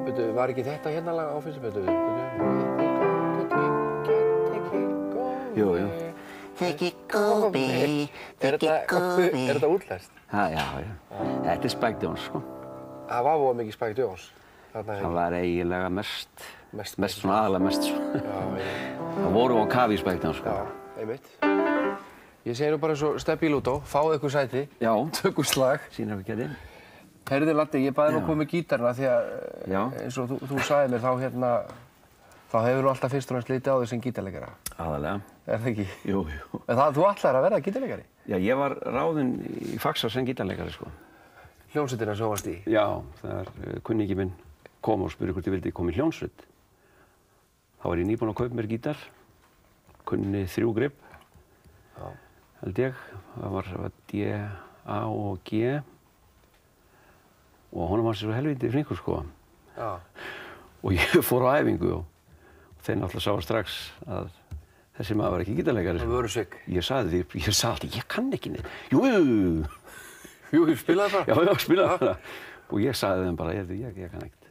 Veitu, var ekki þetta hérna lag á fyrstu plötu? Jú. Þykki góði, þykki góði. Er þetta útlæst? Já. Þetta Spike Jones, sko. Það var voða mikið Spike Jones. Það var eiginlega mest svona aðalega mest svona. Já. Það voru á kafi í Spike Jones, sko. Já, einmitt. Ég segi nú bara svo steppi í lútó, fáðu ykkur sæti, tökum slag. Sýnir við getið. Heyrðu Laddi, ég baði nú að koma með gítarna því að eins og þú sagði mér þá hefur þú alltaf fyrst og næst litið á þig sem gítarleikara. Aðalega. Er það ekki? Jú. En þú ætlaðir að verða gítarleikari? Já, ég var ráðinn í Faxar sem gítarleikari, sko. Hljómsveitina sem þú varst í? Já, þegar kunningi minn kom og spurði hvort ég vildi koma í hljómsveit. Þá var ég nýbúinn að kaupa mér gítar, kunni 3 grip, held ég. Það var D, A og G. Og honum var sér svo helviti flinkur, sko. Já. Og ég fór á æfingu og þeir náttúrulega sáu strax að þessi maður var ekki gítarleikari. Það voru svik. Ég sagði alltaf, ég kann ekki neitt. Jú, spilaði bara? Já, spilaði bara. Og ég sagði þeim bara, ég kann ekkert.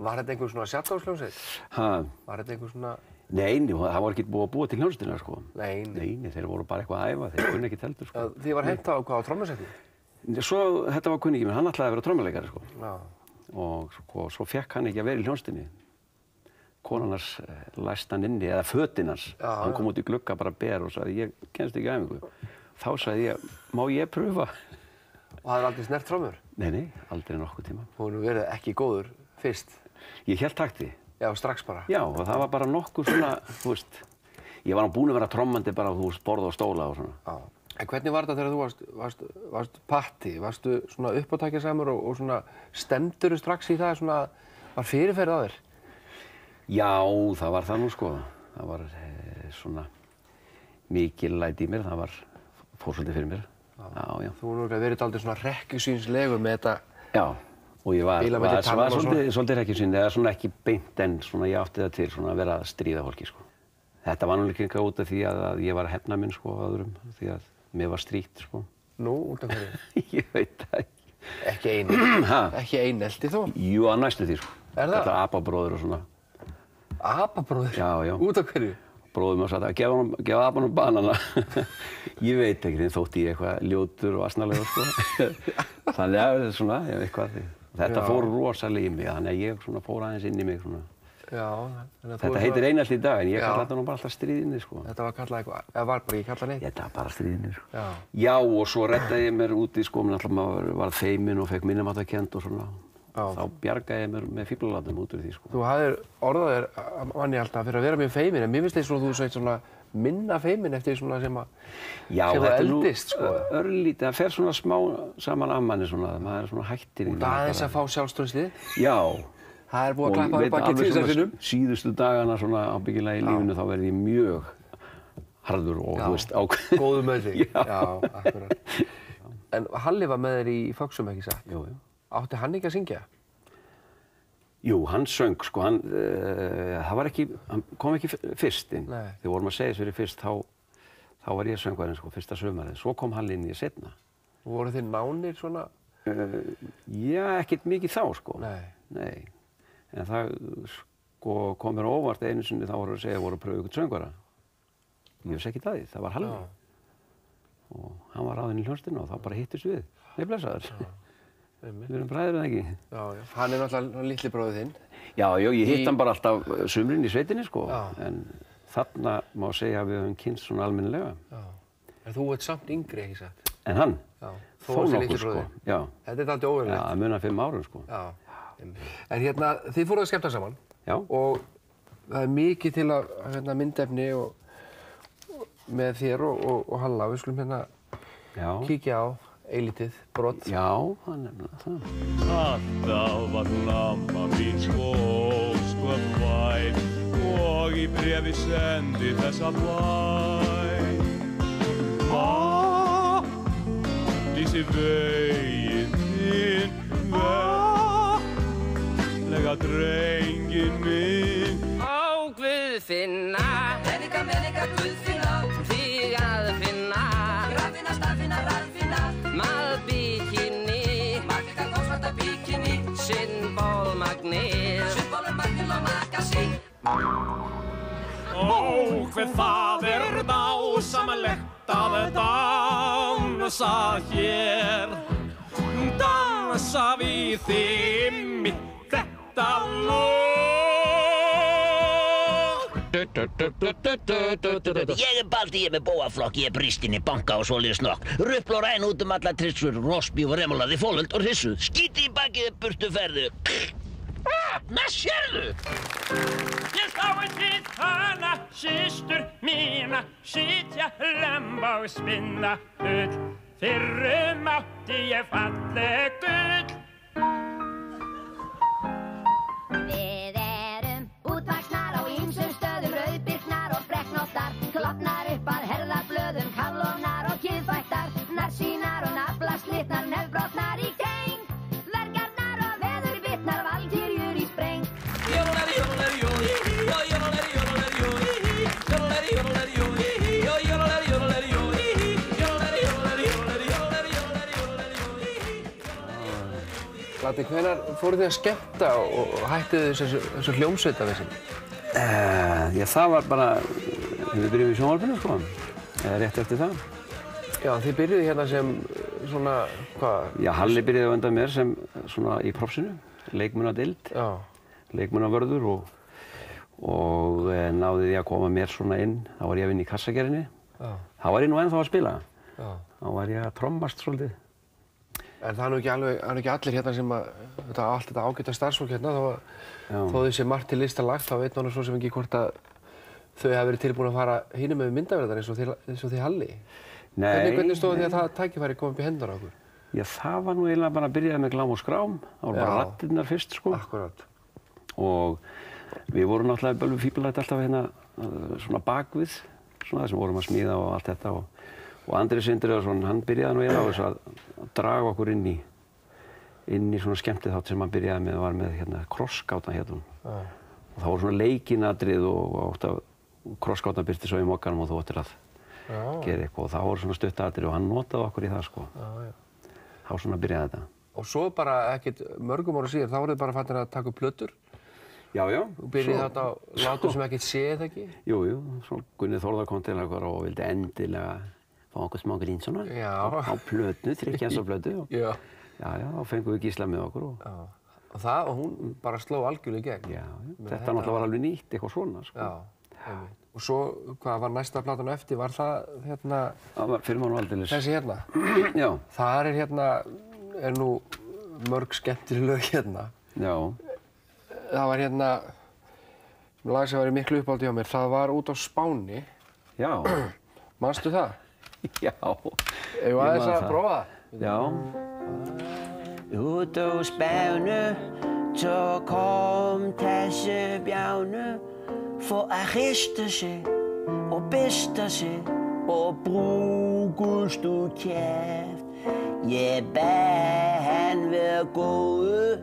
Var þetta einhver svona sjálfshljómsveit? Var þetta einhver svona... Nei, það var ekki búið að búa til hljómsveitina, sko. Nei, þeir voru bara eitthvað að æfa, þeir kunni ekki heldur, sko. Þið var hent á hvað, á trommusetni? Svo, þetta var kunningi minn, hann ætlaði að vera trommuleikari, sko. Já. Og svo fékk hann ekki að vera í hljómsveitinni. Konan hans læst hann inni, eða fötin hans. Hann kom út í glugga bara ber og sagði, ég kennst ekki æfingu. Þá sagði ég, má ég pröfa? Og það aldrei snert trommur? Nei, aldrei nokkuð tíma. Þú hefur verið ekki góður fyrst? Ég hélt takti. Já, strax bara? Já, og það var bara nokkuð svona, þú veist, ég var búinn að vera trommandi bara, þú veist, borða og stóla og svona. Já. En hvernig var þetta þegar þú varst patti? Varstu svona uppátækjasamur og svona stemdurðu strax í það svona, var fyrirferð á þér? Já, það var það nú, sko. Það var svona mikil læti í mér, það fór svolítið fyrir mér. Já. Þú hefur verið dálítið svona rekkjusýnslegur með þetta. Já, og ég var svolítið rekkjusýn, eða svona ekki beint en svona ég átti það til svona að vera að stríða fólki, sko. Þetta var náttúrulega ekki út af því að ég var að hefna minn, sko, öðrum, því að mér var strítt, sko. Nú, út af hverju? Ég veit það ekki. Ekki ekki einelti þó? Jú, að næstu því, sko. Er það? Þetta er apabróður og svona. Apabróður? Já. Út af hverju? Bróður mér sagði að gefa apanum banana. Ég veit ekki, þeim þótti ég eitthvað ljótur og asnalegur, sko. Þannig að svona, eitthvað. Þetta fór rosalega í mig, þannig að ég svona fór aðeins inn í mig, svona. Já, þetta heitir einelti í dag, en ég kallaði þetta nú bara alltaf stríðinni, sko. Þetta var kallað eitthvað, eða var bara ekki kallað neitt? Þetta var bara stríðinni, sko. Já, og svo reddaði ég mér úti, sko, menn maður var feiminn og fekk minnumáttarkennd og svona. Þá bjargaði ég mér með fíflalátum út úr því, sko. Þú hafðir orðað þér, manni alltaf, fyrir að vera mjög feiminn, en mér finnst eins og þú sveit svona minna feiminn eftir svona sem þú eldist, sko. Já, þetta er nú örlítið, það fer svona smá saman af manni, svona, maður er svona hættir í því. Aðeins að fá sjálfstraustið? Já. Það búið að klappa þér bakið tvisvar sinnum? Síðustu dagana svona ábyggilega í lífinu þá verði ég mjög harður og, þú veist, ákveðinn. Góður með þig? Já, akkurat. En Halli var með þér í Föxum, ekki satt? Jú. Átti hann ekki að syngja? Jú, hann söng, sko, hann kom ekki fyrst inn. Þegar vorum að segja þess fyrir fyrst, þá var ég söngvarinn, sko, fyrsta sumarið. Svo kom Halli inn í seinna. Voru þið nánir svona? Já, ekkert mikið þá, sko. Nei. En það, sko, kom mér óvart einu sinni þá voru að segja að voru að pröfa ykkur söngvara. Ég veist ekki það, það var Halli. Og hann var ráðinn í hljómsveitina og þá bara hittust við. Nei, blessaður. Við erum bræður eða ekki. Já, hann er náttúrulega litli bróðir þinn. Já, ég hitt hann bara alltaf sumrin í sveitinni, sko. En þarna má segja að við höfum kynnst svona almennilega. Já. En þú ert samt yngri, ekki satt? En hann? Já. Þó nokkuð, sko. Já. Þetta er dálítið óvenjulegt. Já, það munar 5 árum, sko. Já. En hérna, þið fóruð að skemmta saman. Já. Og það er mikið til að myndefni með þér og Halla. Við skulum hérna kíkja á eilítið brot. Já, það nefnilega það. Alltaf var hún amma mín sko væn og í bréfi sendi þessa bæn. Dísi veginn þinn lega drenginn minn. Ó Guðfinna, menninga Guðfinna, þig að finna. Raffinna, staffinna, raffinna, maður bikini, magninga góðsvarta bikini, sinnból magnir. taka sig. Ó, hve það dásamlegt að dansa hér. Dansa við þig mitt þetta lóð. Ég baldi, ég með bóaflokk, ég bristinni, banka og svoleiðis nokk. Rupl og ræn út alla trissur, rosbíf og remulaði, fólöld og hrissu. Skíti í bakið, burtu ferðu. Hvað sérðu? Ég sái þitt hana, systur mína, sitja lemb og spinna ull. Fyrrum átti ég falleg gull. Við erum útvaxnar á ýmsum stöðum, rauðbirknar og brekknóttar, klofnar upp að herðablöðum, kaflónar og kiðfættar, narsýnar og naflaslitnar, nefbrotnar í keng, vergarnar og veðurvitnar, valkyrjur í spreng. Lati, hvenær fóruð þið að skemmta og hættið þessu hljómsveitavesinni? Það var bara, þegar við byrjuðum í sjónvarpinu, sko, eða rétt eftir það. Já, þið byrjuðu hérna sem svona, hvað? Já, Halli byrjaði á undan mér sem svona í prófsinu, leikmunadeild, leikmunavörður og náði því að koma mér svona inn. Þá var ég að vinna í kassagerinni. Þá var ég nú ennþá að spila. Þá var ég að trommast svolítið. En það er nú ekki allir hérna sem að, allt þetta ágæta starfsfólk hérna, þó þau sé margt til lista lagt, þá veit maður svo sem ekki hvort að þau hafa verið tilbúin að fara hinum með myndavélarnar eins og þið Halli. Nei. Hvernig stóð því að það tækifæri kom upp í hendur á okkur? Já, það var nú eiginlega bara að byrjaði með Glám og skrám. Það voru bara raddirnar fyrst, sko. Akkúrat. Og við vorum náttúrulega bölvu fíblalætt alltaf hérna svona bakvið, svona þar sem vorum að smíða og allt þetta. Og Andri Sindriðarsson, hann byrjaði nú eiginlega á þessu að draga okkur inn í svona skemmtiþátt sem hann byrjaði með, var með hérna krossgáta hérna. Og það voru svona leikinatrið og krossgáta birti svo í mokkanum og þú ættir að gera eitthvað. Og það voru svona stuttatrið og hann notaði okkur í það, sko. Þá svona byrjaði þetta. Og svo bara ekkert mörgum ára síðan, þá voruð þið bara fattir að taka upp plötur? Já. Og byrjuði þetta á látum sem ekkert séð, ekki? Jú. Svo Gunni Þórðar kom til okkur og vildi endilega fá okkur smá grín svona á plötu, þriggjansarplötu. Já, þá fengum við Gísla með okkur. Og hún bara sló algjörlega í gegn. Já, þetta náttúrulega var alveg nýtt, eitthvað svona, sko. Já, einmitt. Og svo, hvað var næsta platan eftir, var það hérna... Það var Fyrir mánu aldeilis. Þessi hérna? Já. Það hérna, nú mörg skemmtileg lög hérna. Já. Það var hérna, lag sem var í miklu uppáldi hjá mér, það var út á Spáni. Já. Manstu það? Já. Ég var aðeins að prófa það. Já. Út á Spáni, så kom þessi bjáni for at riste sig og biste sig og bruge stor kæft. Jeg bad han være gode,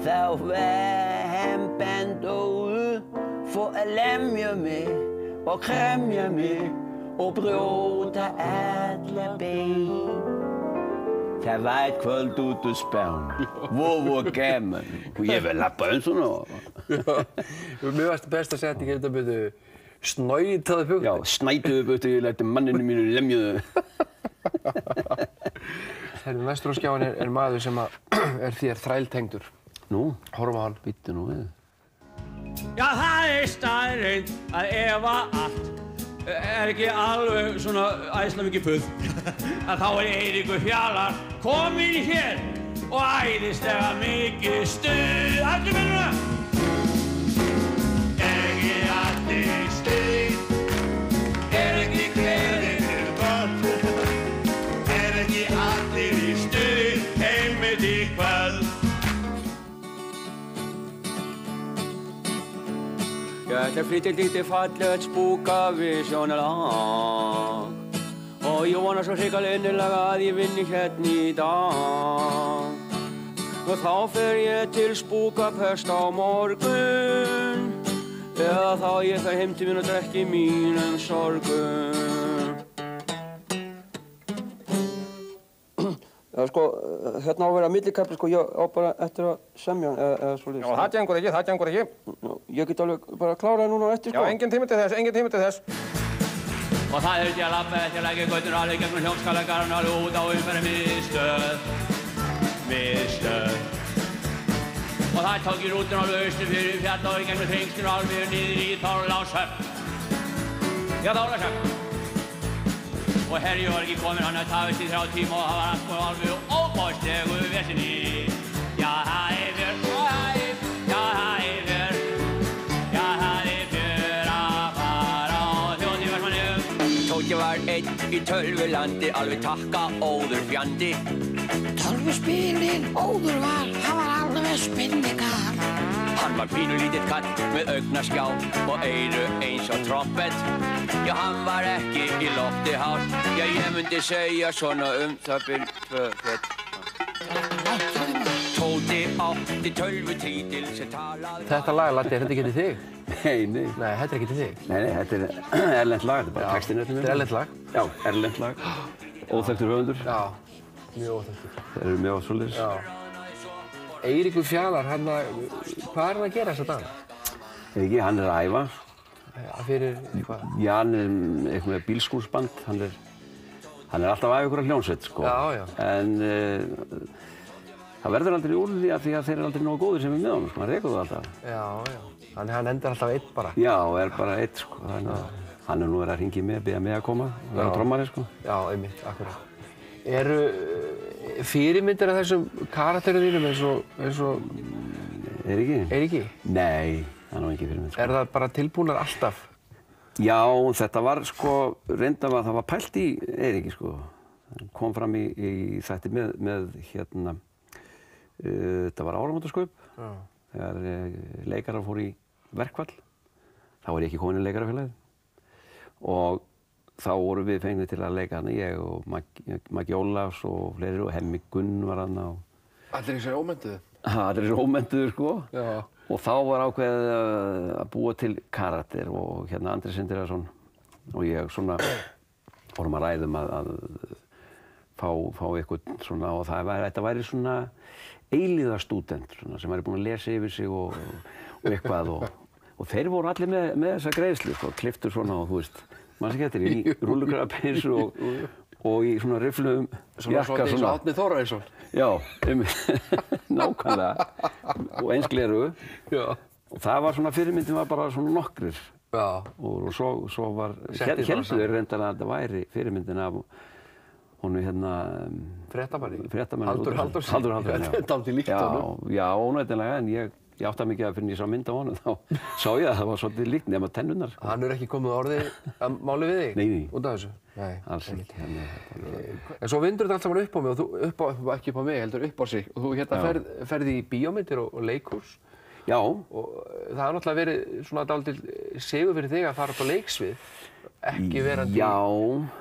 þá var han bandt ude for at lemje mig og kremje mig og brjóta alla bein. Það var et kvöld út á Spáni, voru gaman og ég var lappa svona. Mér varst best að setja ekki þetta byrju snætaðu bukti. Já, snætaðu bukti, ég læti manninu mínu lemjuðu. Næstur á skjáin er maður sem er þér þræltengdur. Nú? Horfum á hann. Bíddu nú við. Já, það staðreynd að ef allt ekki alveg svona æðislega mikið puð að þá Eiríkur Fjalar kominn hér og æðislega mikið stuð. Allir með núna! Ekki allir í stuð, ekki gleðin gott, ekki allir í stuð, einmitt í kvöld. Þetta flyttir lítið fallegt spúkavísjónalag og ég vona svo hrikalega innilega að ég vinni hérna í dag. Og þá fer ég til Spúkapest á morgun eða þá ég fer heim til mín og drekki mínum sorgum. Já, sko, hérna á að vera millikafli, sko, ég á bara eftir að semja eða svolítið. Já, það gengur ekki. Ég get alveg bara að klára það núna á eftir, sko. Já, engin tími til þess, engin tími til þess. Og það þurfti að labba eftir lækjagötur alveg gegnum Hljómskálagarðinn alveg út á umferðarmiðstöð. Og það tók ég rútuna alveg austur fyrir Fjallárið gegnum Hringstin og alveg niður í Þorlákshöfn. Já, Þorlákshöfn. Og herri var ekki kominn, hann hafði tafist í 3 tíma og það var allt komið alveg óbóðslegu vesinni. Já, það er fjör, já, það er fjör, já, það er fjör að fara á þjóðtímarsmannum. Tóti var einn í tölvulandi, alveg takka óður fjandi. Tölvuspilinn óður var, hann var alveg spinnikall. Hann var pínulítill kall með augnaskjá og eyru eins og trompet. Já, hann var ekki í lofti hár, já, ég myndi segja svona það bil 2 fett. Tóti átti tölvutrítil sem talaði... Þetta lag, Laddi, er þetta ekki til þig? Nei. Nei, þetta er ekki til þig? Nei, þetta er erlent lag, þetta er bara textinn. Þetta er erlent lag? Já, erlent lag. Óþekktur höfundur. Já, mjög óþekktur. Þeir eru mjög svoleiðis. Já. Eiríkur Fjalar, hvað er hann að gera þessa dagana? Ekki, hann er að æfa. Fyrir hvað? Já, hann er eitthvað með bílskúrsband. Hann er alltaf að æfa ykkur hljómsveit, sko. Já. En það verður aldrei úr því að þeir eru aldrei nógu góðir sem er með honum, sko. Hann rekur það alltaf. Já. Þannig hann endar alltaf einn bara. Já, er bara einn, sko. Hann er nú verið að hringja í mig, biðja mig að koma, vera trommari, sko. Já, einmitt, akkurat. Eru fyrirmyndir af þessum karakterum þínum eins og Eiríki? Nei, það er nú engin fyrirmynd, sko. Er það bara tilbúnar alltaf? Já, þetta var, sko, reyndar að það var pælt í Eiríki, sko. Það kom fram í þætti með hérna, þetta var áramótaskaup. Þegar leikarar fór í verkfall, þá var ég ekki komin í leikarafélagið. Og þá vorum við fengnir til að leika hana, ég og Maggi Ólafs og fleiri og Hemmi Gunn var hana. Allir þessari ómenntuðu? Allir þessari ómenntuðu, sko. Já. Og þá var ákveðið að búa til karakter og hérna Andri Sindriðarsson og ég svona vorum að ræðum að fá eitthvað svona og þetta væri svona eilíðarstúdent sem væri búinn að lesa yfir sig og eitthvað og þeir voru allir með þessa greiðslu, sko, klipptur svona og þú veist, maður sé getur í rúllugrafapeysu og í svona rifluðum jakka svona. Svona Árni Þórarinsson. Já, nákvæmlega. Og eins glerugu. Já. Og það var svona, fyrirmyndin var bara svona nokkrir. Já. Og svo var, heldur þeir reyndar að þetta væri fyrirmyndin af honum hérna... Fréttamanni. Halldór Halldórsson. Þetta er dálítið líkt honum. Já, ónættilega, en ég átti mikið að finna ég sá mynd á honum, þá sá ég að það var svolítið líkt nema tennurnar. Hann er ekki komið orðið að máli við þig? Nei. Út af þessu? Nei, alls ekki. En svo vindur þetta allt saman upp á mig og þú, ekki upp á mig, heldur upp á sig. Og þú hérna ferði í bíómyndir og leikhús. Já. Og það har náttúrulega verið svona dálítill sigur fyrir þig að fara upp á leiksvið, ekki verandi í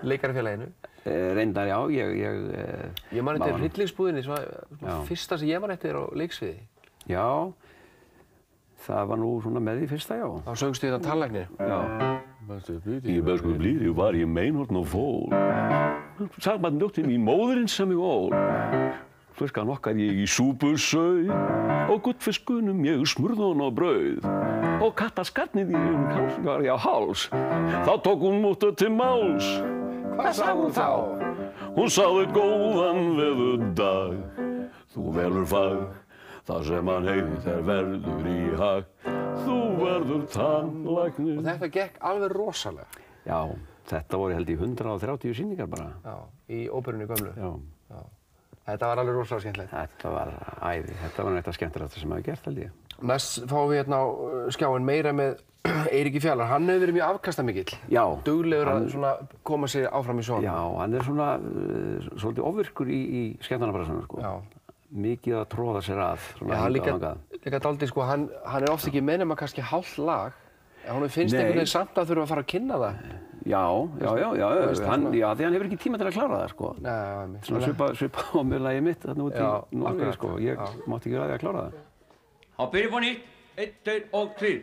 leikarafélaginu. Reyndar, já, ég man eftir Hryllingsbúðinni, svona fyrsta sem ég man eftir á leiksviði. Já. Það var nú svona með því fyrsta, já. Þá söngstu þið þetta tannlækni? Já. Í bersku blíði var ég meinhorn og fól. Sagði njótti mín móðurinn sem ég ól. Fiskan okkar ég í súpusau og gullfiskunum ég smurðan á brauð. Og kattaskarnið í var ég á háls. Þá tók hún múttu til máls. Hvað sagði hún þá? Hún sagði góðan veðurdag. Þú velur fag. Það sem hann heiði þér verður í hag, þú verður tannlæknir. Og þetta gekk alveg rosalega. Já, þetta voru held í 130 sýningar bara. Já, í óperunni gömlu. Já. Þetta var alveg rosalega skemmtilegt. Þetta var æði, þetta var eitthvað skemmtilegt sem hafi gert held ég. Næst fáum við hérna á skjáin meira með Eiríki Fjalar. Hann hefur verið mjög afkastamikill. Já. Duglegur að svona koma sér áfram í sjónum. Já, hann er svona svolítið ofvirkur í skemmtanabransanum, sko. Já. Mikið að tróða sér að. Já, hann líka dálítið, sko, hann er oft ekki með nema kannski hálft lag. En honum finnst einhvern veginn samt að þurfa að fara að kynna það. Já, því hann hefur ekki tíma til að klára það, sko. Nei, svona svipa á með lagið mitt þarna út í Noregi, sko. Ég mátti ekki ræði að klára það. Þá byrjum við nýtt. 1, 2 og 3.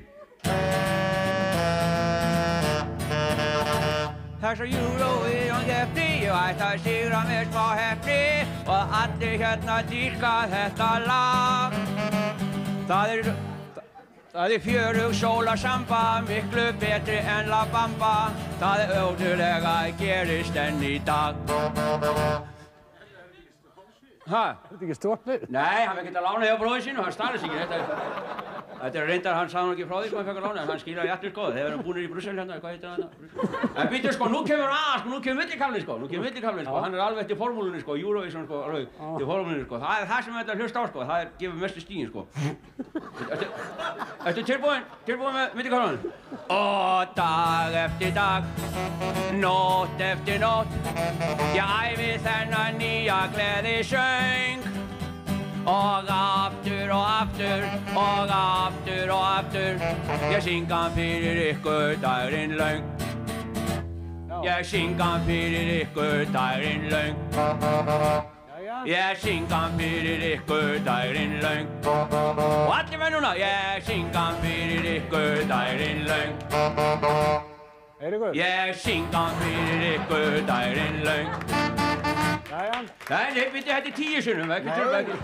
Þessa Eurovision-keppni, ég ætti að sigra með smá heppni og allir hérna dýrka þetta lag. Það Það fjörug sólasamba, miklu betri en La Bamba. Það ótrúlega gerist enn í dag. Hæ? Þetta ekki stórnir? Nei, hann fekk ekki að lána hjá bróði sínu, hann starði sig ekki. Þetta reyndar, hann sagði ekki frá því hvað hann fekk að lána, en hann skilaði jættur sko. Þeir verðum búinir í Brussel hérna, hvað heitir það? En býttu sko, nú kemur millikaflinn sko, hann alveg eftir formúlunni sko, Eurovision sko, alveg eftir formúlunni sko. Það það sem þetta hlusta á sko, það gefur mestu stígin sko. Ertu tilbúin með millikaflinn? Og dag eftir dag, nótt eftir nótt, ég æfi þennan nýja gleðisöng. Og aftur og aftur, og aftur og aftur, ég syng hann fyrir ykkur dagurinn löng. Ég syng hann fyrir ykkur dagurinn löng. Ég syng hann fyrir ykkur dagurinn löng. Og allir með núna, ég syng hann fyrir ykkur dagurinn löng. Ég syng hann fyrir ykkur dagurinn löng. Nei, veitu, þetta 10 sinnum, ekki tröfla ekki.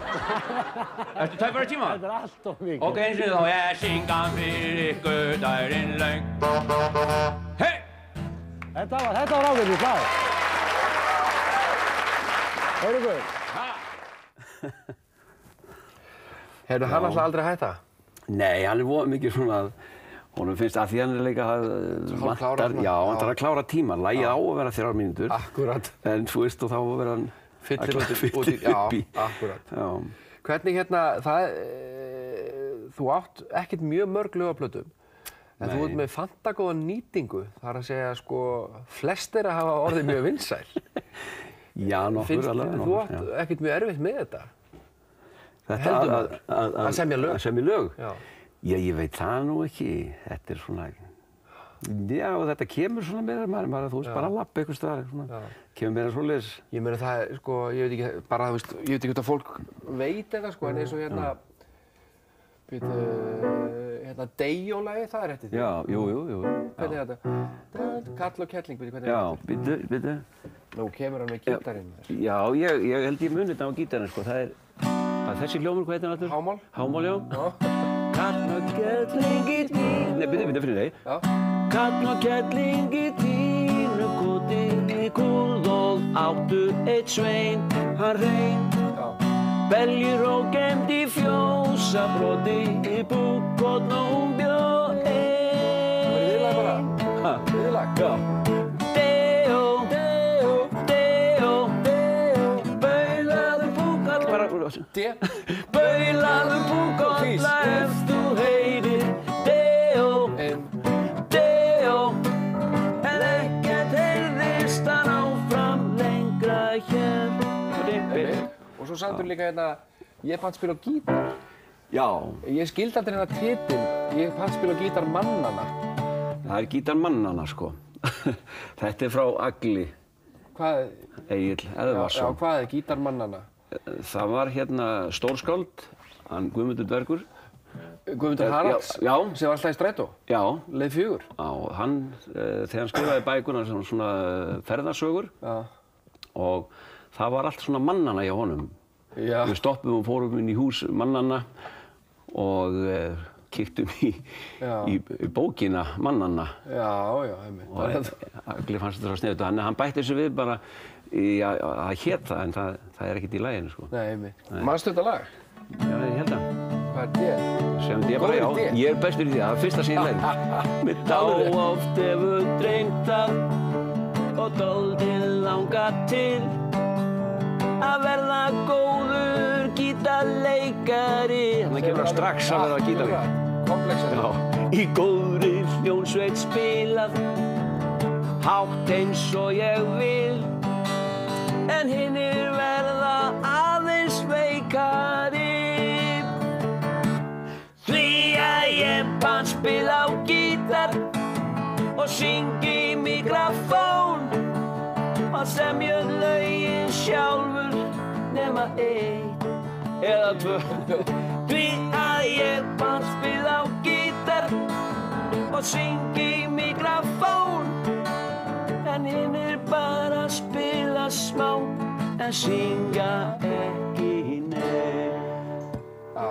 Ertu tæpara tíma? Þetta allt of mikið. Ok, einu sinni þá, ég syng hann fyrir ykkur dagurinn löng. Hei! Þetta var ágætið slag. Eiríkur. Hefur hann alltaf aldrei hætta? Nei, hann voða mikið svona að honum finnst að því hann líka vantar að klára tíman. Lagið á að vera 3 mínútur. Akkurat. En þú veist, og þá verður hann fyllir út í, akkurat. Já. Hvernig þú átt ekkert mjög mörg lög á plötum, en þú ert með fantagóða nýtingu. Það er að segja, sko, flestir að hafa orðið mjög vinsæl. Já, nokkur alveg. Þú átt ekkert mjög erfitt með þetta. Að semja lög. Að semja lög? Já, ég veit það nú ekki. Þetta svona... Já, þetta kemur svona með maður, þú veist, bara að lappa einhvers staðar, svona. Kemur meira svoleiðis. Ég meina það, sko, ég veit ekki, bara, þú veist, ég veit ekki hvort að fólk veit þetta, sko, en eins og hérna Deijó-lagið, það er eftir því. Já, jú. Hvernig er þetta? Kall og kettling, hvernig er þetta? Já, bíddu. Nú kemur hann með gítarinn. Já, ég held ég muni þetta á gítarinn, sko, það er þessi hljómur, hvað heitir hann aftur? Hámál. Hámál, já. Kall og kettling í tínu... Nei, bíddu fyrir þig. Já. Kall og kettling í tínu, kotinn í kúl og áttu eitt svein, hann reyn. Beljur og gemt í fjósa, broti í búkotn og hún bjó ein. Það er viðlag bara? Viðlag? Já. Baulaðu búkotn... Bara... Baulaðu búkotn, ef þú heyrir en ekkert heyrðist hann áfram lengra hér. Og svo sagður líka hérna, ég fann spila á gítar. Já. Ég skildi aldrei hérna titil, ég fann spila á gítar mannanna. Það er gítar mannanna, sko. Þetta er frá Agli. Hvað? Egill Eðvarsson. Já, hvað er gítar mannanna? Það var hérna stórskáld, hann Guðmundur Dvergur. Guðmundur Haralds? Já. Sem var alltaf í strætó? Já. Leið 4? Já, hann, þegar hann skrifaði bækurnar sem svona ferðasögur. Já. Og það var allt svona mannanna hjá honum. Já. Við stoppum og fórum inn í hús mannanna og kíktum í bókina mannanna. Já, einmitt. Og Agli fannst þetta svo sniðugt og hann bætti þessu við bara að hét það, en það er ekkert í laginu, sko. Nei, einmitt. Manstu þetta lag? Já, ég held það. Hvað er þetta? Sem þetta bara, já. Ég er bestur í því, það er fyrsta sín legin. Mér dá oft hefur dreymt það og dálítið langað til að verða góður gítarleikari. Þannig kemur það strax að verða gítarleikari. Komplexari. Já. Í góðri hljómsveit spilað, hátt eins og ég vil, en hinnir verða aðeins veikari. Því að ég kann spila á gítar og syngi í mikrofón og semja lögin sjálfur nema 1 eða 2. Því að ég kann spila á gítar og syngi í mikrofón, en hinnir bara spila smá en syngja ekki neitt.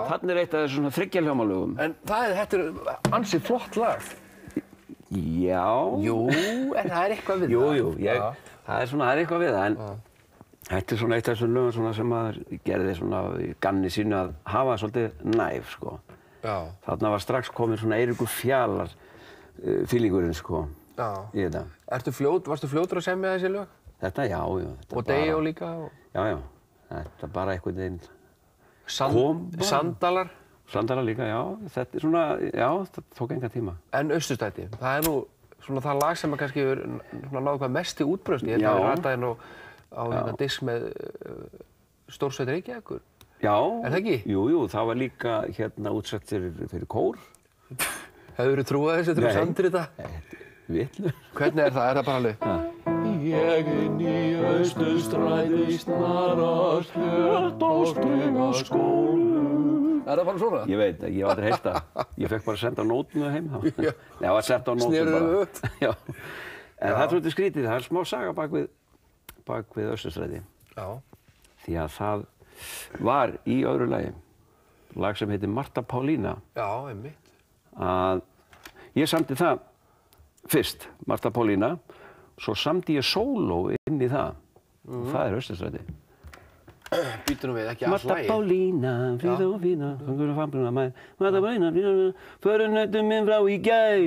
Þarna eitt af þessu svona þriggjahljómalögum. En þetta er ansi flott lag. Já. Jú, en það er eitthvað við það. Jú, það er eitthvað við það, en þetta er svona eitt af þessum lögum svona sem maður gerði svona í gamni sínu að hafa svolítið næf, sko. Já. Þarna var strax komin svona Eiríkur Fjalar fílingurinn, sko, í þetta. Varstu fljótur að semja þessi lög? Þetta, já. Og Dejo líka? Já. Þetta bara einhvern veginn Sandalar? Sandalar líka, já. Þetta er svona, já, það tók engan tíma. En Austurstræti, það er nú svona það lag sem að kannski hefur náðu hvað mest í útbrjósti. Ég held að það er rætaði nú á disk með Stórsveit Reykjavíkur. Já. Er það ekki? Jú, það var líka útsett fyrir kór. Hefurðu trúað þessu til að samtrita? Vitlaus. Hvernig er það? Er það bara alveg? Ég inn í Austurstræti snarast hlut á Stigaskólu. Er það bara svona? Ég veit það, ég hef aldrei heyrt það. Ég fekk bara að senda nótunu heim þá. Nei, það var senda á nótunu bara. Snerðu þau upp? Já. En það er svolítið skrítið, það er smá saga bak við Austurstræti. Já. Því að það var í öðru lagi, lag sem heitir Marta Paulína. Já, einmitt. Að ég samdi það fyrst, Marta Paulína, svo samdi ég sóló inn í það. Og það er Austurstræti. Býtu nú við, ekki allt lagi. Marta Paulína, fríða og fína, fangur og fambruna mæð. Marta Paulína, fríða og fína, förunöttum minn frá í gær.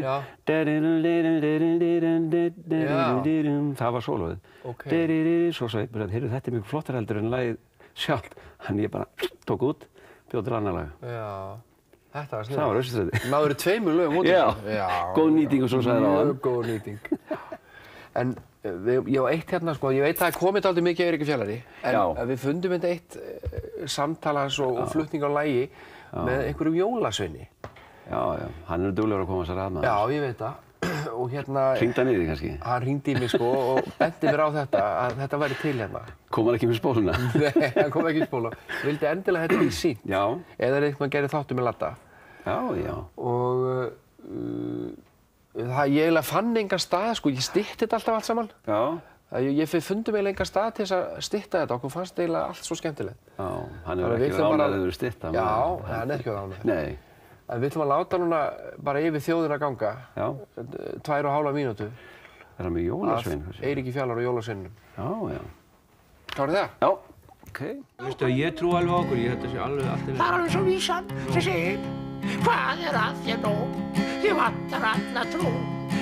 Það var sólóið. Svo sagði ég, heyrðu, þetta er mjög flottar heldur en lagið sjálft. Þannig ég bara tók út, bjóð til annar lag. Já, þetta var sniðugt. Það var Austurstræti. Náður 2 lögum út. Já, góð nýting og svo sagði það. Mjög góð nýting. En ég á eitt hérna, sko, ég veit að það er komið dálítið mikið af Eiríki Fjallari, en við fundum þetta eitt samtalans og flutning á lagi með einhverjum jólasveini. Já, hann er duglegur að koma sér að maður. Já, ég veit það. Og hérna... Hringdi hann í þig kannski? Hann hringdi í mig, sko, og benti mér á þetta, að þetta væri til hérna. Kom hann ekki með spóluna? Nei, hann kom ekki með spóluna. Vildi endilega þetta í sínt. Já. Eða eitthvað gerði þáttu með Ladda. Já. Og ég eiginlega fann engan stað, sko, ég stytti þetta alltaf allt saman. Já. Ég fundum eiginlega engan stað til þess að stytta þetta, okkur fannst eiginlega allt svo skemmtilegt. Já, hann er ekki ánægður að stytta. Já, hann er ekki ánægður. Nei. En við ætlum að láta núna bara yfir þjóðina ganga. Já. 2,5 mínútur. Er hann með jólasvein? Eiríki Fjallar og jólasveinunum. Já. Klárið það? Já. Ok. Veistu að ég trú alveg okkur, ég þetta sé alveg allt Það er alveg svo vísan sem segir hvað er að þér nú? Þið vantar alla trú.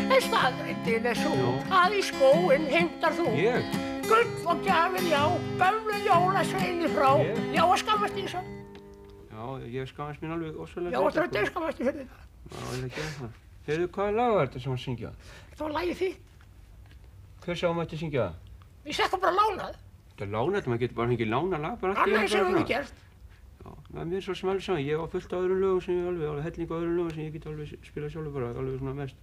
En staðreyndin er svo að í skóinn heimtar þú. Ég? Gull og gjafir, já, gömlu jólasveini frá. Já, og skammast þín svo. Já, ég skammast mín alveg ósvöldlega. Já, og þetta er skammast þín fyrir það. Já, ég vil ekki gera það. Heyrðu, hvaða lag var þetta sem hann syngja? Þetta var lagið þitt. Hver sá mætti syngja það? Við settum bara lánað. Þetta er lánað, maður getur bara fengið lánað lag bara allt í einu. Annars hefur við gert. Já, mér er svo sem alveg saman. Ég á fullt af öðrum lögum sem ég alveg helling af öðrum lögum sem ég get alveg spilað sjálfur bara, alveg svona mest,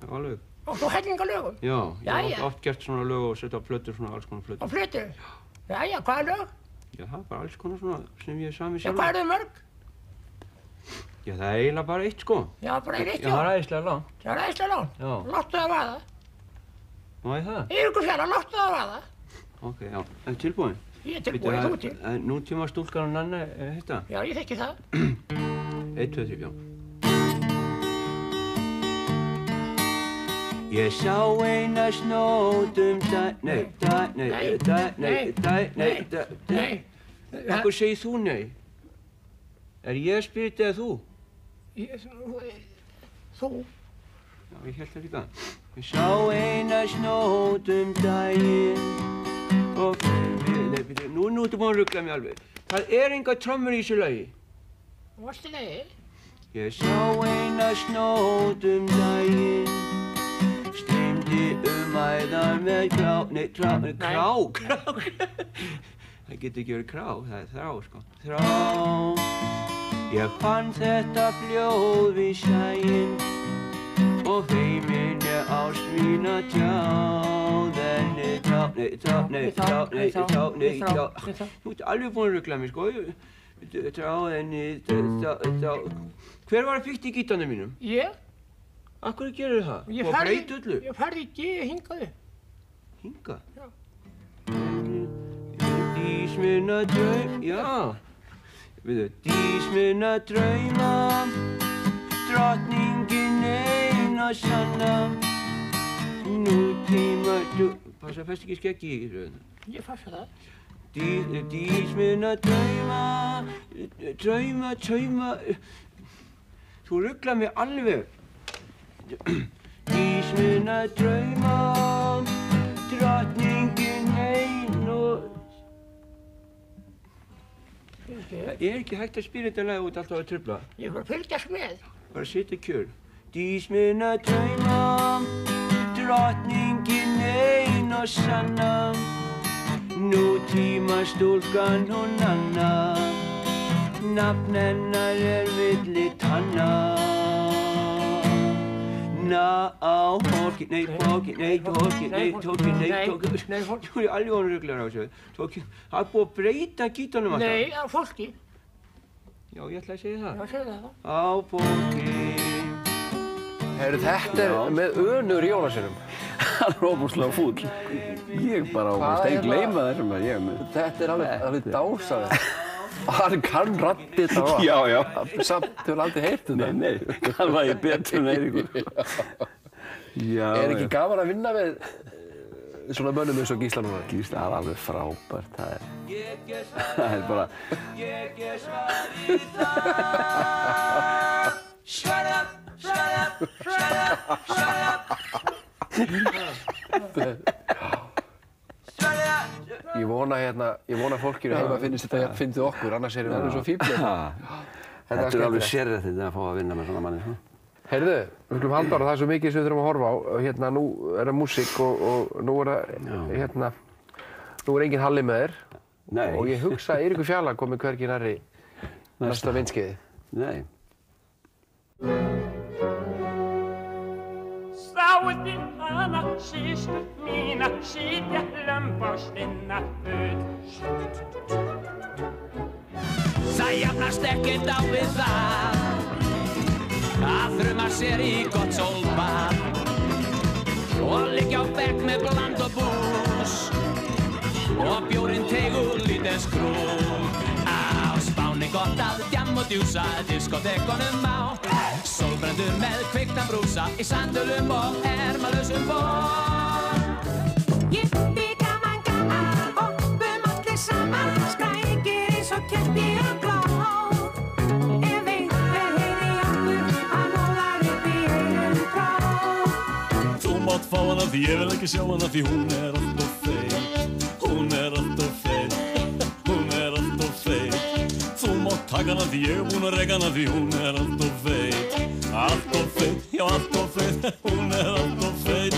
alveg. Og þú helling af lögum? Já, ég hef oft gert svona lög og sett á plötur, svona alls konar plötur. Á plötur? Jæja, hvaða lög? Já, það er bara alls konar svona sem ég hef samið sjálfur. Já, hvað eru þau mörg? Já, það er eiginlega bara eitt, sko. Já, bara eitt, já. Já, það er æðislega langt. Það er æðislega langt? Já. Láttu það vaða. Má ég það? Eiríkur Fjallar, láttu það vaða. Ok, já. Er þið tilbúin? Ég er tilbúin, þú til. Nútíma stúlkan og Nanna, þetta? Já, ég þekki það. 1, 2, 3, já. Ég sá eina snótum nei. Akkur segir þú nei? Er ég að spyrja þetta eða þú? Þú. Já, ég held það líka. Ég sá eina snótum daginn og... Nei, nú ertu búin að rugla mig alveg. Það er enga trommur í þessu lagi. Varstu lagi? Ég sá eina snótum daginn streymdi æðar með krá. Það getur ekki verið krá, það er þrá, sko. Þrá. Ég fann þetta fljóð við sæinn og heiminn ást mín að tjáð henni trá. Þú ert alveg búin að rugla mig, sko. Tráð henni, Hver var að fikta í gítarnum mínum? Ég. Akkur gerir það? Og breyt öllu? Ég færði í G hingaði. Hingað? Já. Ís minna draum, já. Dís minna drauma, drottningin ein og sanna. Nútíma, passa, fæst ekki skeggi í rauðina. Ég passa það. Dís minna drauma, drauma. Þú ruglar mig alveg. Dís minna drauma, drottningin ein og... Það ekki hægt að spila þetta lag út alltaf að trufla. Ég voru að fylgjast með. Bara sitja kjör. Dís minna drauma, drottningin ein og sanna. Nútíma stúlkan hún Anna, nafn hennar milli tanna. Tólki, nei, Tóki. Þú alveg honum ruglar á þessu. Tóki, það búið að breyta gítarnum alltaf. Nei, á fólki. Já, ég ætla að segja það. Já, segðu það. Á fólki. Heyrðu, þetta með önur Jónasinum. Hann er óbúslega fúll. Ég bara ábúst gleyma þessum að ég er með. Þetta alveg dásaður. Hann kann raddi þetta á. Já. Samt hefur aldrei heyrt þetta. Nei, hann var ég betur en Eiríkur. Já. Ekki gaman að vinna við svona mönnum eins og Gísla núna? Gísla er alveg frábært, það er bara... Ég svarið það. Shut up. Ég vona að fólkinu heima finnist þetta fyndið okkur, annars erum við svo fíflir. Þetta er alveg sérréttindi að fá að vinna með svona manni. Heyrðu, við skulum halda ára, það er svo mikið sem við þurfum að horfa á. Nú er það músík og nú er enginn Halli með þér. Nei. Og ég hugsa að Eiríkur Fjalar komi hvergi nærri næsta vindskeiði. Nei. Sáði hana systur mína sitja lömb á stinna bud. Það jafnast ekkert á við það að þruma sér í gott sólbað og liggja á bekk með bland og bús og bjórinn tegur lítið skrúm. Á Spáni gott að djam og djúsa, diskotekunum á, sólbrendur með kveiktan brúsa í sandölum og ermalausum ból. Jippi gaman hoppum allir saman, skrækir eins og ketti og glá. Ef einhver heyri okkur, hann ólar upp í einum krá. Þú mátt fá hana því ég vil ekki sjá hana því hún er allt of feit. Hún er allt of feit. Þú mátt taka hana því ég er búinn að reka hana því hún er allt of feit. Allt of feit, já allt of feit, hún er allt of feit.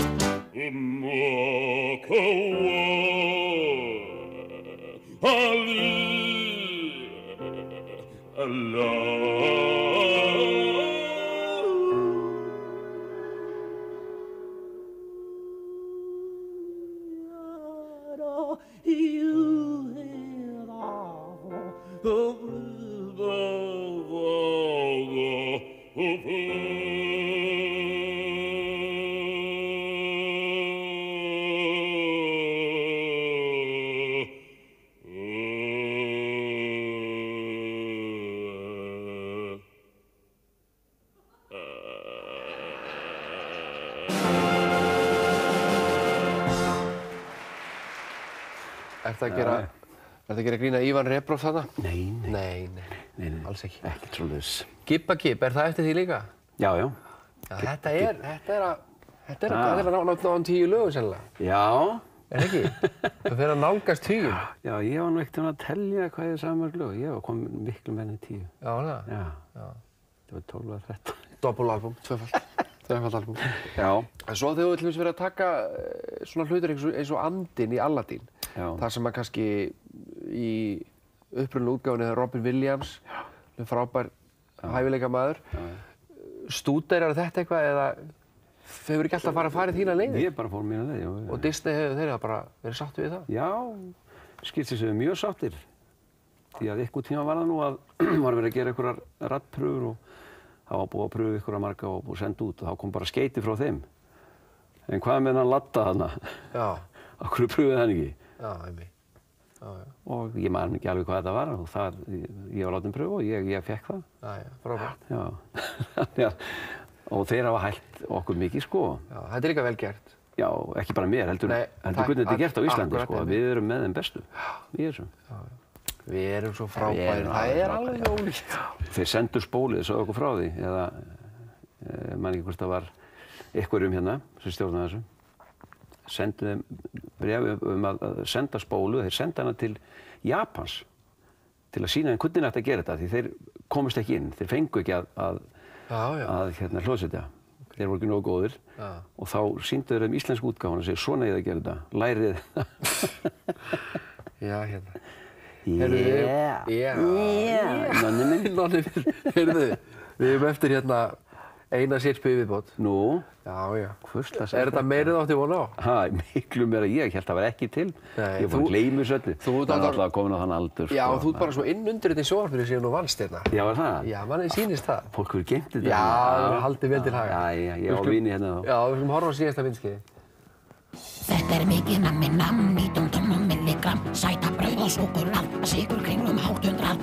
Ertu að gera grín að Ívan Rebroff þarna? Nei, alls ekki. Ekkert svoleiðis. Gibba Gibb, er það eftir því líka? Já. Þetta er að ná 10 lögum sennilega. Já. Er ekki? Það fer að nálgast 10. Já, ég var nú ekkert að tellja hvað ég sagði mörg lög. Ég var komin miklu meira en 10. Já, það? Já. Það var 12 eða 13. Doppelálbum, tvöfalt album. Já. En svo þegar þú ætlum verið að taka svona hlutur eins og Andinn í Aladdin. Það sem að kannski í upprunalegu útgáfunni er Robin Williams, frábær hæfileikamaður. Stúderar þetta eitthvað eða hefur ekki alltaf farið þína leiðir? Ég bara fór mína leiðir. Og Disney hefur þeirra bara verið sáttu við það? Já, skilst þessu mjög sáttir. Því að einhvern tíma var það nú að var verið að gera einhverjar raddprufur og það var búið að pröfu einhverja marga og búið að senda út og þá kom bara skeyti frá þeim. En hvað með hann Ladda þarna? Já. Af hverju pröfuði hann ekki? Já, einmitt. og ég man ekki alveg hvað þetta var og það, ég var látinn pröfa og ég fekk það. Frábært. Já, og þeir hafa hælt okkur mikið sko. Já, þetta er líka vel gert. Já, ekki bara mér, heldur hvernig þetta er gert á Íslandi sko, við erum með þeim bestu í þessu. Við erum svo frábærir, það er alveg ólíkt. Þeir sendur spólið, sögðu okkur frá því, eða man ekki hvort það var einhverjum hérna sem stjórnaði þessu. Sendu þeim bréf að senda spólu, þeir senda hana til Japans til að sýna þeim hvernig ætti að gera þetta því þeir komist ekki inn, þeir fengu ekki að hljóðsetja. Þeir voru ekki nógu góðir og þá sýndu þeir íslensku útgáfuna og segja svona ég að gera þetta, lærið. Já, hérna. Nonni minn. Heyrðu, við erum eftir hérna eina sirpu í viðbót. Nú? Já. Hvurslags er þetta meira átti von á? Miklu meira ég held það var ekki til. Ég var að gleyma þessu öllu. Það er alltaf komin á þann aldur. Já, þú ert bara svo inn undir þetta í sjónvarpinu sem þú vannst hérna. Já, var það? Já, manni sýnist það. Fólk hefur geymt þetta. Já, haldið vel til haga. Já, ég á vini hérna þá. Já, við skulum horfa á síðasta myndskeiði. Þetta er mikið nammi, 19 milligram, sæta brauð og súkkulaði, sykur kringlum 800,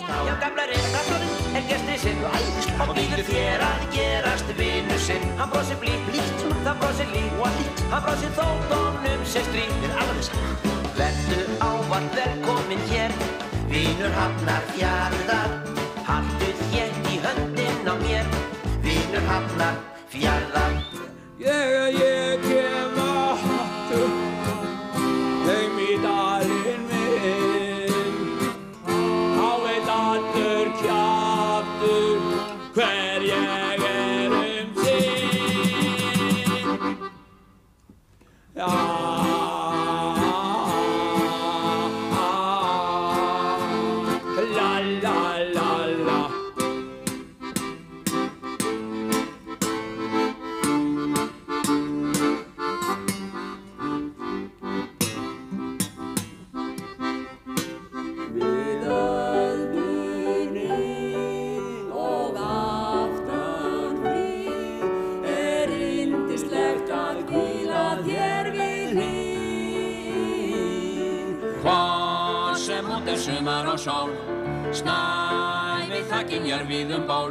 Já, gamla reyndaflóðinn er gestri sinn og býður þér að gerast vinur sinn. Hann brosir blítt, það brosir lítt, hann brosir þótt honum sé stríðir alveg saman. Vertu ávallt velkominn hér, vinur Hafnarfjarðar. Haltu þétt í höndin á mér, vinur Hafnarfjarðar. Ég kem aftur heim í dalinn minn. Þá veit allur kjaftur hver ég er sinn. Já. Sumar og sól, snæfið þakinn jarðvíðum ból,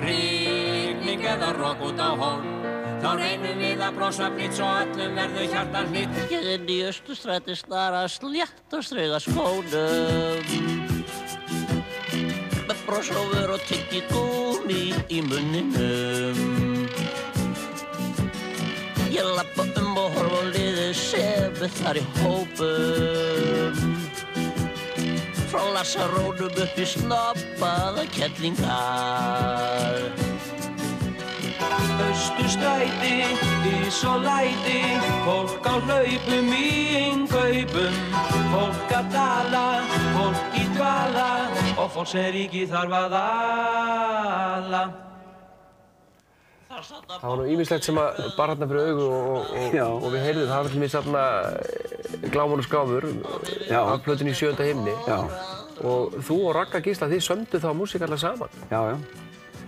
rigning eða rok út á hól, þá reynum við að brosa blítt svo öllum verður hjartan hlýtt. Ég inn í Austurstræti snara slétt og strauga skónum, með bros á vör og tyggið gúmmí í munninum. Ég lappa og horfa á liðið sem við þar í hópum, frá Lassarónum upp í snobbaða kettlingar. Austurstræti, ís og læti, fólk á hlaupum í innkaupum, fólk að tala, fólk í dvala og fólk sem ríki þarf að ala. Það var nú ýmislegt sem að bar hérna fyrir augu og við heyrðum það var til mér þarna Glámur og skáfur af plötunni í 7. himni. Og þú og Ragga Gísla, þið sömdu þá músík allar saman. Já.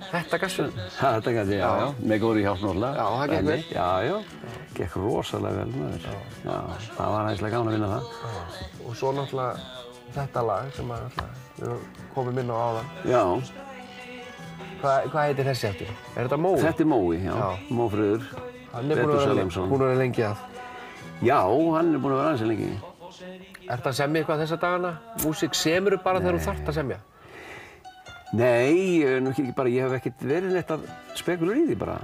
Þetta gæstu? Þetta gæti, já. Með góðri hjálp náttúrulega. Já, það gekk vel. Já. Gekk rosalega vel með þér. Já, það var æðislega gaman að vinna það. Og svo náttúrulega þetta lag sem við komum inn á áðan. Já. Hvað heitir þessi eftir? Er þetta Mói? Þetta er Mói, já. Mófröður. Hann er búinn að vera lengi að. Já, hann er búinn að vera aðeins lengi. Ertu að semja eitthvað þessa dagana? Músík semurðu bara þegar þú þarft að semja? Nei, ég hef ekkert verið neitt að spekulera í því bara.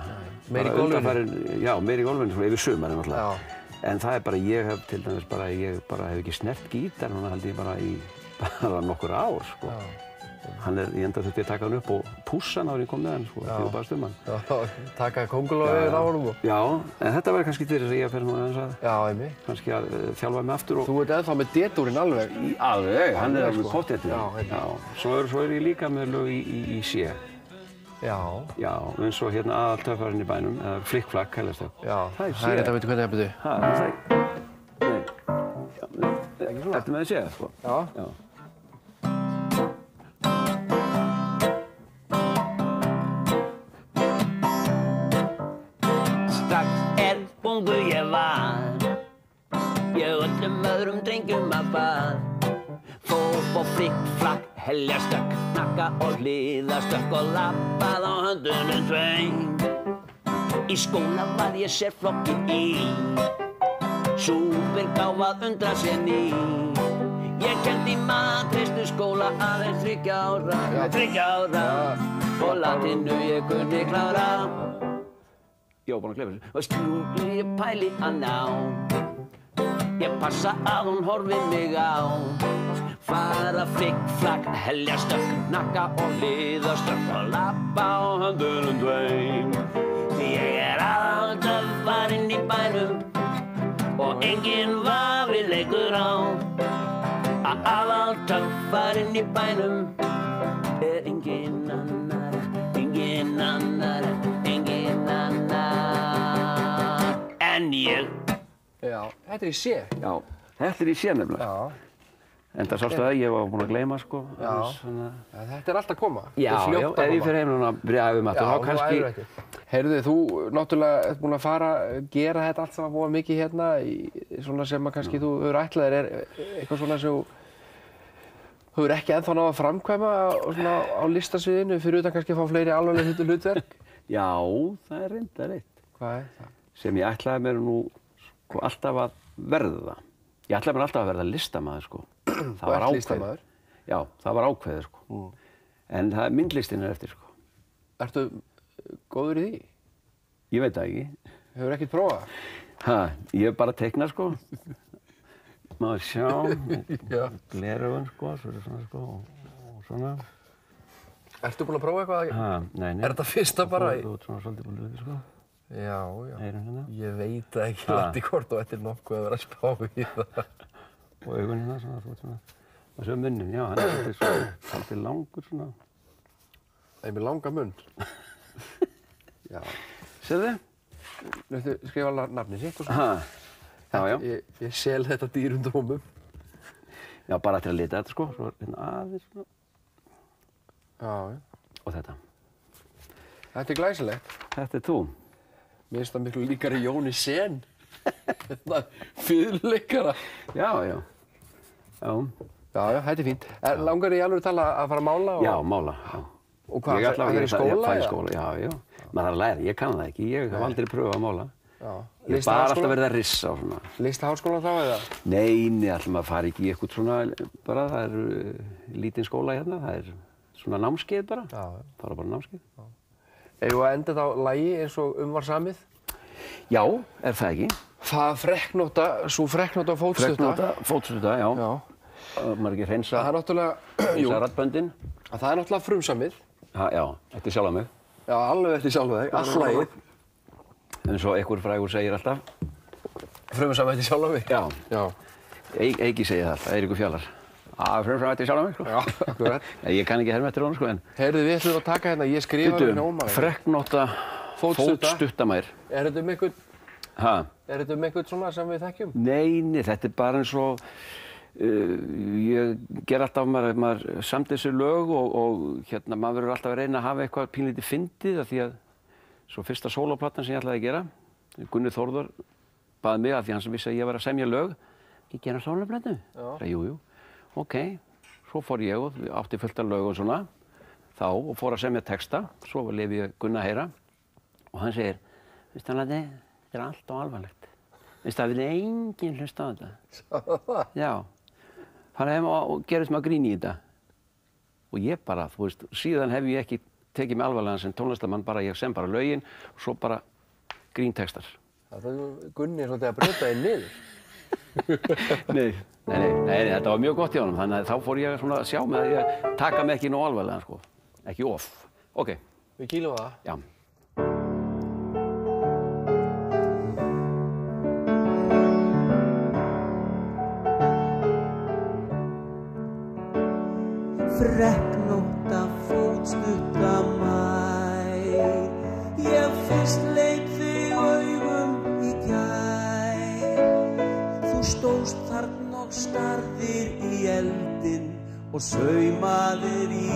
Meira í gólfinu? Já, meira í gólfinu, svona yfir sumarið náttúrulega. En það er bara, ég hef til dæmis bara, ég hef ekki snert gítar, núna held ég bara í nokkur ár, sko. Ég enda þurfti að taka hann upp og pússa hann áður ég kom með hann, sko, þegar ég bara hann. Já, taka kóngulóið á honum og... Já, en þetta var kannski til þess að ég fer svona aðeins að... Já, einmitt. Kannski að þjálfa mig aftur og... Þú ert ennþá með D-dúrinn alveg? Alveg, hann er alveg pottþéttur. Já, svo er ég líka með lög í C. Já. Já, eins og hérna aðaltöffarinn í bænum, eða flikkflakk, kallast það. Já, það er þetta, veitu hvernig það betur? ekki svona? Ertu með að segja það, sko? Já. Strax ungur ég var, ég öllum öðrum drengjum að bað. Fór og flikk-flakk, helja stökk, knakka og hliðastökk og lappað á höndunum tveim. Í skóla var ég sérflokkin í, súpergáfað undra sér ný. Ég kenndi matreiðslu skóla aðeins 3 ára og latinu ég kunni klára. Ég var búinn að gleyma þessu. Og stjúpi ég pæli að ná, ég passa að hún horfi mig á. Fara flikk-flakk, helja stökk, knakka og hliðastökk og lappa á höndunum tveim. Því ég aðaltöffarinn í bænum og enginn vafi leikur á. Aðaltöffarinn í bænum enginn annar, enginn annar, enginn annar en ég. Já, þetta í sé. Já, þetta í sé nefnilega. Já. Enda sástu það, ég var búinn að gleyma, sko. Já, þetta alltaf að koma. Já, ef ég fer heim núna að byrja æfum aftur, þá kannski... Heyrðu, þú náttúrulega ert búinn að gera þetta allt saman voða mikið hérna, svona sem að kannski þú hefur ætlað þér, eitthvað svona sem þú hefur ekki ennþá náð að framkvæma á listasviðinu, fyrir utan kannski að fá fleiri alvarleg hlutverk? Já, það er reyndar eitt. Hvað er það? Sem ég ætlaði mér nú sko alltaf að verða. Ég ætlaði mér alltaf að verða listamaður, sko. Það var ákveðið. Listamaður? Já, það var ákveðið, sko. En myndlistin er eftir, sko. Ertu góður í því? Ég veit það ekki. Hefur ekkert prófað? Ég hef bara teiknað, sko. Maður sjá, gleraugun, sko, svona, sko, og svona. Ertu búinn að prófa eitthvað? Nei. Er þetta fyrsta bara? Þú ert svona svolítið búinn að hluta, sko. Já. Eyrun hérna. Ég veit það ekki landi hvort og þetta er nokkuð að vera að spá í það. Og augun hérna, svona, þú ert svona. Og svo munnin, já, hann er svolítið langur, svona. Það er með langa munn. Já. Sérðu? Viltu skrifa nafnið sitt og svona? Já. Ég sel þetta dýrum dómum. Já, bara til að lita þetta, sko. Svo hérna aðeins, svona. Já. Og þetta. Þetta er glæsilegt. Þetta er þú. Mér finnst það miklu líkari Jóni Sen. Fiðluleikara. Já. Já, þetta er fínt. Langar þig í alveg að tala að fara að mála? Já, mála, já. Og hvað, það er í skóla? Ég fæ í skóla, já. Maður þarf að læra, ég kann það ekki. Ég hef aldrei pröfað að mála. Já. Ég hef bara alltaf verið að rissa og svona. Listaháskóla þá eða? Nei, ætlum að fara ekki í eitthvað svona, bara það er lítinn skóla hérna. Það er svona námskeið bara. Já. Fara bara námskeið. Eigum við að enda þetta á lagi eins og var samið? Já, er það ekki? Það svo frekknóta fótstutta. Frekknóta fótstutta, já. Maður ekki hreinsa. Það er náttúrulega, hreinsa raddböndin. Það er náttúrulega frumsamið. Já, eftir sjálfa mig. Já, alveg eftir sjálfa þig, allt lagið. En svo einhver frægur segir alltaf. Frumsamið eftir sjálfa mig? Já. Eiki segir það alltaf, Eiríkur Fjallar. Frumsamið eftir sjálfa mig, sko. Já, akkurat. Ég kann ekki herma eftir honum, sko, en... Heyrðu, við ætlum að taka hérna, ég skrifaði hérna ómæli. Frekknóta fótstuttamær. Er þetta um einhvern svona sem við þekkjum? Nei, þetta er bara eins og... Ég ger alltaf, maður samt þessu lög og hérna, maður verður alltaf að reyna að hafa eitthvað pínlítið fyndið af því að svo fyrsta sólóplattan sem ég ætlaði að gera, Gunni Þórðar baði mig af því hann sem vissi að ég var að semja lög. Ég gera sólóplattu? Jú. Ok, svo fór ég og átti fullt af lög og svona þá og fór að semja texta, svo lefi ég Gunna að heyra og hann segir, veistu hann að þetta er allt og alvarlegt. Veistu það vil enginn hlusta á þetta. Já. Fara heim og gera smá grín í þetta. Og ég bara, þú veist, síðan hef ég ekki tekið mig alvarlega sem tónlistarmann, ég sem bara lögin og svo bara gríntextar. Það er Gunni svolítið að brjóta þig niður. Nei, þetta var mjög gott í honum, þannig að þá fór ég svona að sjá með að ég taka mig ekki nóg alvarlega, sko. Ekki of. Ok. Við kýlum það? Já. Frekknóta fótstuttamær, ég fyrst leit þig augum í gær. Þú stóðst þarna og starði og saumaðir í.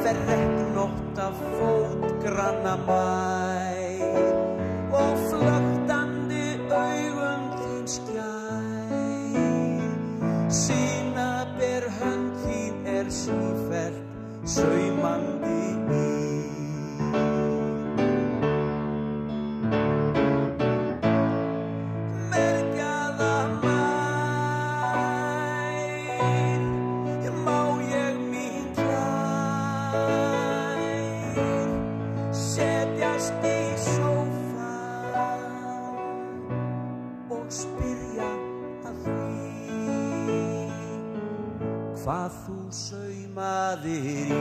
Fer regnótt af fótgranna mær og flöktandi augum þín skær. Sína ber hönd þín sífellt saumandi í. Hvað þú saumaðir í.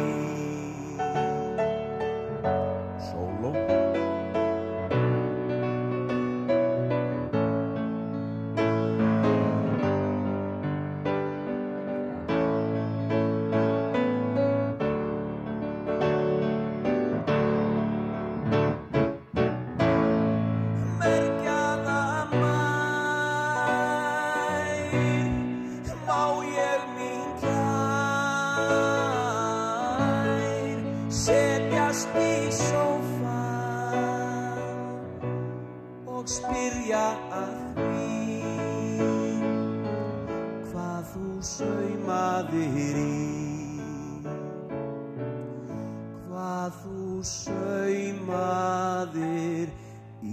Sóló. Setjast í sófann og spyrja að því hvað þú saumaðir í. Hvað þú saumaðir í.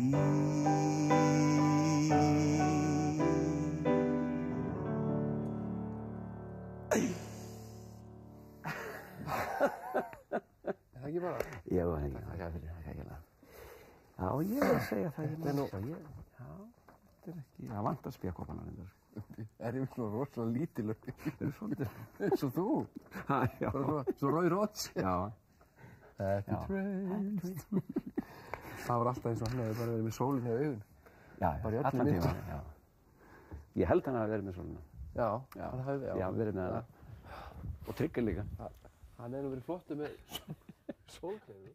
Ekki bara? Já, það er ekki. Já, ég var að segja það. Já, þetta er ekki, það vantar spékoppana reyndar. Er ég svona rosalega lítilur? Það er svolítið. Eins og þú. Já. Svo Roy Rhodes. Já. Happy Trails. Það var alltaf eins og hann hefði bara verið með sólina í augun. Já, allan tíma. Ég held hann að verið með sólina. Já, hann hefði, já, verið með það. Og Tryggvi líka. Hann hefði verið flottur með sólklefu.